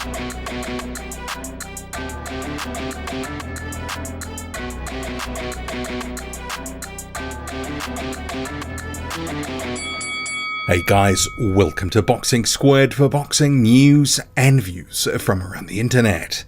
Hey guys, welcome to Boxing Squared for boxing news and views from around the internet.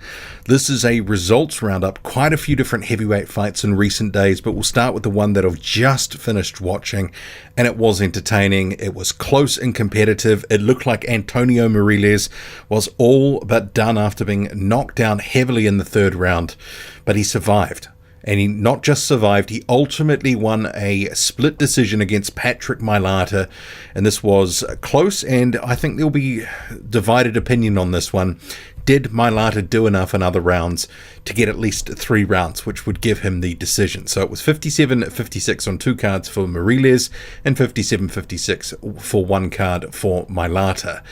This is a results roundup, quite a few different heavyweight fights in recent days, but we'll start with the one that I've just finished watching, and it was entertaining. It was close and competitive. It looked like Antonio Mireles was all but done after being knocked down heavily in the third round, but he survived. And he not just survived, he ultimately won a split decision against Patrick Mylatter. And this was close, and I think there'll be divided opinion on this one. Did Mylatter do enough in other rounds to get at least 3 rounds, which would give him the decision? So it was 57-56 on 2 cards for Mireles and 57-56 for 1 card for Mylatter.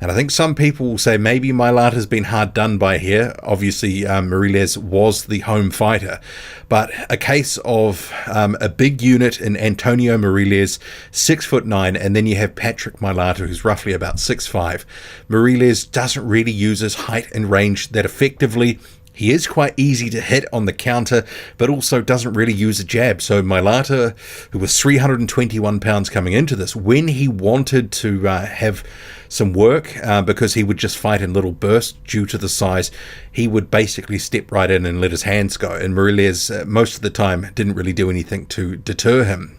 And I think some people will say maybe Mylatter's been hard done by here. Obviously, Mireles was the home fighter. But a case of a big unit in Antonio Mireles, 6'9", and then you have Patrick Mylatter, who's roughly about 6'5". Mireles doesn't really use his height and range that effectively. He is quite easy to hit on the counter, but also doesn't really use a jab. So Mylatter, who was 321 pounds coming into this, when he wanted to have some work, because he would just fight in little bursts due to the size, he would basically step right in and let his hands go. And Mireles, most of the time, didn't really do anything to deter him.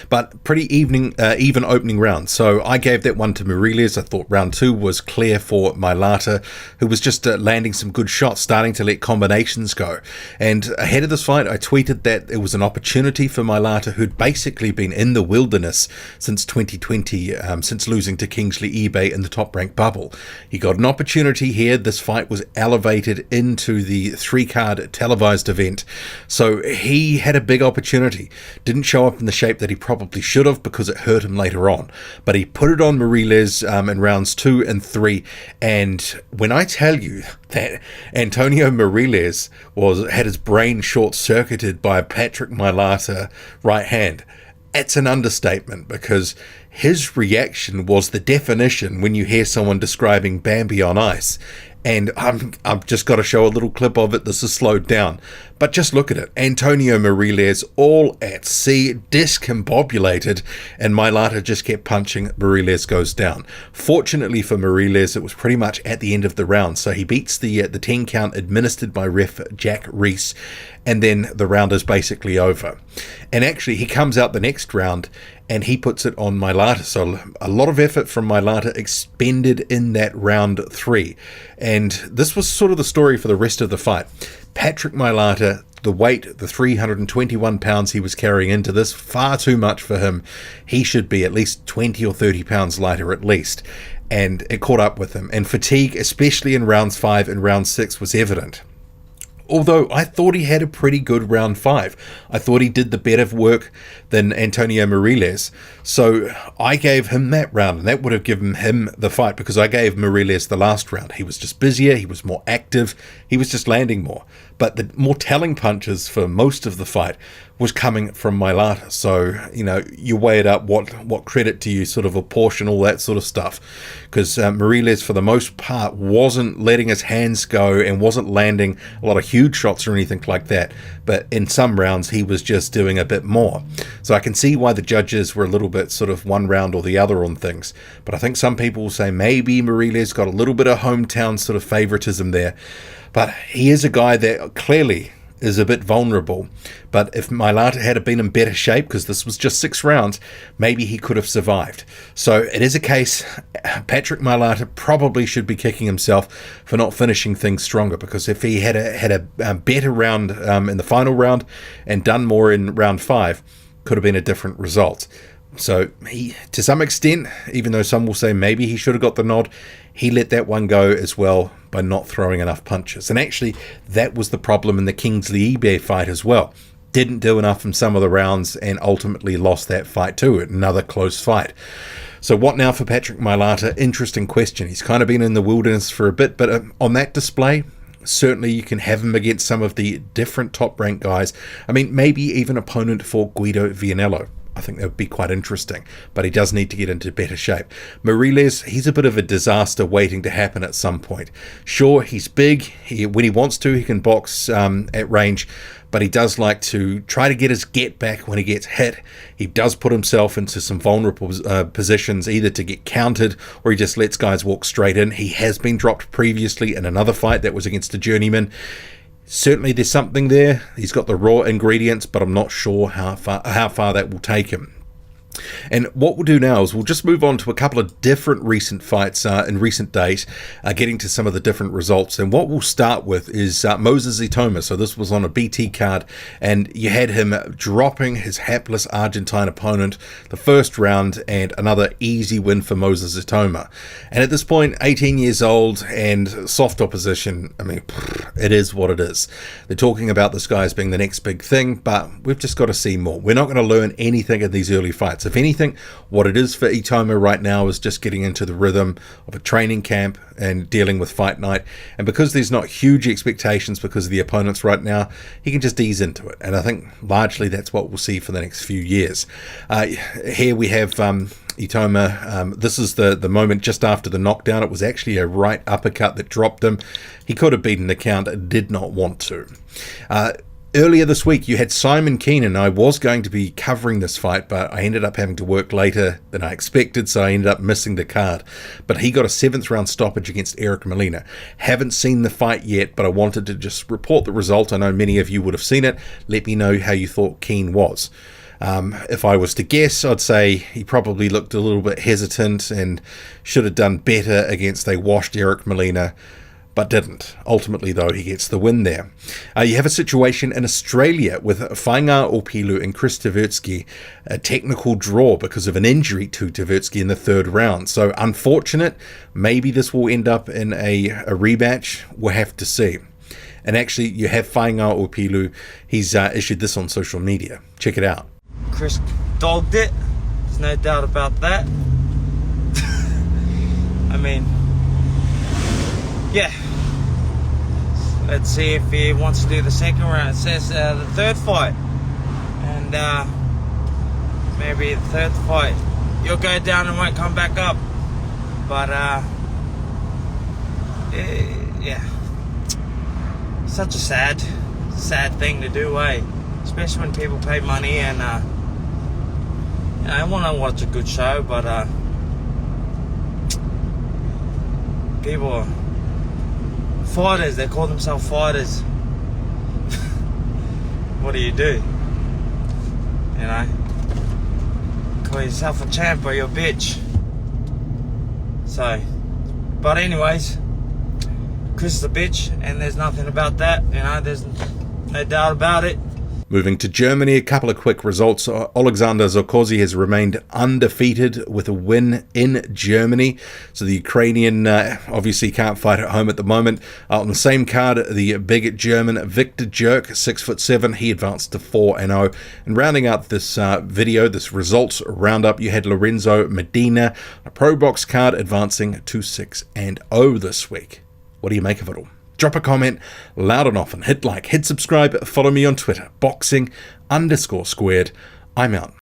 But pretty even opening round. So I gave that one to Mireles. I thought round 2 was clear for Mylatter, who was just landing some good shots, starting to let combinations go. And ahead of this fight, I tweeted that it was an opportunity for Mylatter, who'd basically been in the wilderness since 2020, since losing to Kingsley eBay in the top-ranked bubble. He got an opportunity here. This fight was elevated into the 3-card televised event. So he had a big opportunity. Didn't show up in the shape that he probably should have because it hurt him later on, but he put it on Mireles in rounds 2 and 3. And when I tell you that Antonio Mireles had his brain short-circuited by Patrick Mylatter right hand, it's an understatement, because his reaction was the definition when you hear someone describing Bambi on ice. And I've just got to show a little clip of it. This is slowed down. But just look at it. Antonio Mireles all at sea, discombobulated, and Mylatter just kept punching. Mireles goes down. Fortunately for Mireles, it was pretty much at the end of the round. So he beats the 10 count administered by ref Jack Reese, and then the round is basically over. And actually, he comes out the next round, and he puts it on Mylatter. So a lot of effort from Mylatter expended in that round 3. And this was sort of the story for the rest of the fight. Patrick Mylatter, the weight, the 321 pounds he was carrying into this, far too much for him. He should be at least 20 or 30 pounds lighter at least. And it caught up with him. And fatigue, especially in rounds 5 and round 6, was evident. Although I thought he had a pretty good round 5. I thought he did the better work than Antonio Mireles. So I gave him that round, and that would have given him the fight, because I gave Mireles the last round. He was just busier, he was more active, he was just landing more. But the more telling punches for most of the fight was coming from Mylatter. So, you weigh it up, what credit do you sort of apportion, all that sort of stuff. Because Mireles, for the most part, wasn't letting his hands go and wasn't landing a lot of huge shots or anything like that. But in some rounds, he was just doing a bit more. So I can see why the judges were a little bit sort of one round or the other on things. But I think some people will say maybe Mireles got a little bit of hometown sort of favoritism there. But he is a guy that clearly is a bit vulnerable. But if Mylatter had been in better shape, because this was just 6 rounds, maybe he could have survived. So it is a case, Patrick Mylatter probably should be kicking himself for not finishing things stronger, because if he had a better round in the final round and done more in round 5, could have been a different result. So he, to some extent, even though some will say maybe he should have got the nod, he let that one go as well by not throwing enough punches. And actually, that was the problem in the Kingsley eBay fight as well. Didn't do enough in some of the rounds and ultimately lost that fight too. Another close fight. So what now for Patrick Mylatter? Interesting question. He's kind of been in the wilderness for a bit, but on that display, certainly you can have him against some of the different top-ranked guys. I mean, maybe even opponent for Guido Vianello. I think that would be quite interesting, but he does need to get into better shape. Mireles, he's a bit of a disaster waiting to happen at some point. Sure, he's big. When he wants to, he can box at range, but he does like to try to get his get back when he gets hit. He does put himself into some vulnerable positions, either to get countered or he just lets guys walk straight in. He has been dropped previously in another fight that was against a journeyman. Certainly there's something there. He's got the raw ingredients, but I'm not sure how far that will take him. And what we'll do now is we'll just move on to a couple of different recent fights in recent days, getting to some of the different results. And what we'll start with is Moses Itauma. So this was on a BT card, and you had him dropping his hapless Argentine opponent the first round, and another easy win for Moses Itauma. And at this point, 18 years old and soft opposition, I mean, it is what it is. They're talking about this guy as being the next big thing, but we've just got to see more. We're not going to learn anything in these early fights. If anything, what it is for Itauma right now is just getting into the rhythm of a training camp and dealing with fight night. And because there's not huge expectations because of the opponents right now, he can just ease into it. And I think largely that's what we'll see for the next few years. Here we have Itauma. This is the moment just after the knockdown. It was actually a right uppercut that dropped him. He could have beaten the count, did not want to. Earlier this week, you had Simon Kean, and I was going to be covering this fight, but I ended up having to work later than I expected, so I ended up missing the card. But he got a 7th round stoppage against Molina. Haven't seen the fight yet, but I wanted to just report the result. I know many of you would have seen it. Let me know how you thought Kean was. If I was to guess, I'd say he probably looked a little bit hesitant and should have done better against a washed Molina, but didn't. Ultimately, though, he gets the win there. You have a situation in Australia with Faiga, Opelu and Kris Terzievski, a technical draw because of an injury to Terzievski in the 3rd round. So unfortunate. Maybe this will end up in a rematch. We'll have to see. And actually, you have Faiga Opelu. He's issued this on social media. Check it out. Kris dogged it. There's no doubt about that. I mean, yeah. Let's see if he wants to do the 2nd round. It says the 3rd fight. And maybe the 3rd fight, you'll go down and won't come back up. But, yeah. Such a sad thing to do, eh? Especially when people pay money and, I want to watch a good show, but, people, fighters, they call themselves fighters. What do? You know? Call yourself a champ or you're a bitch. So, but anyways, Kris is a bitch, and there's nothing about that, you know, there's no doubt about it. Moving to Germany, a couple of quick results. Oleksandr Zakhozhyi has remained undefeated with a win in Germany. So the Ukrainian obviously can't fight at home at the moment. On the same card, the big German Viktor Jurk, 6'7", he advanced to 4-0. And rounding out this video, this results roundup, you had Lorenzo Medina, a pro box card, advancing to 6-0 this week. What do you make of it all? Drop a comment loud and often, hit like, hit subscribe, follow me on Twitter, boxing_squared. I'm out.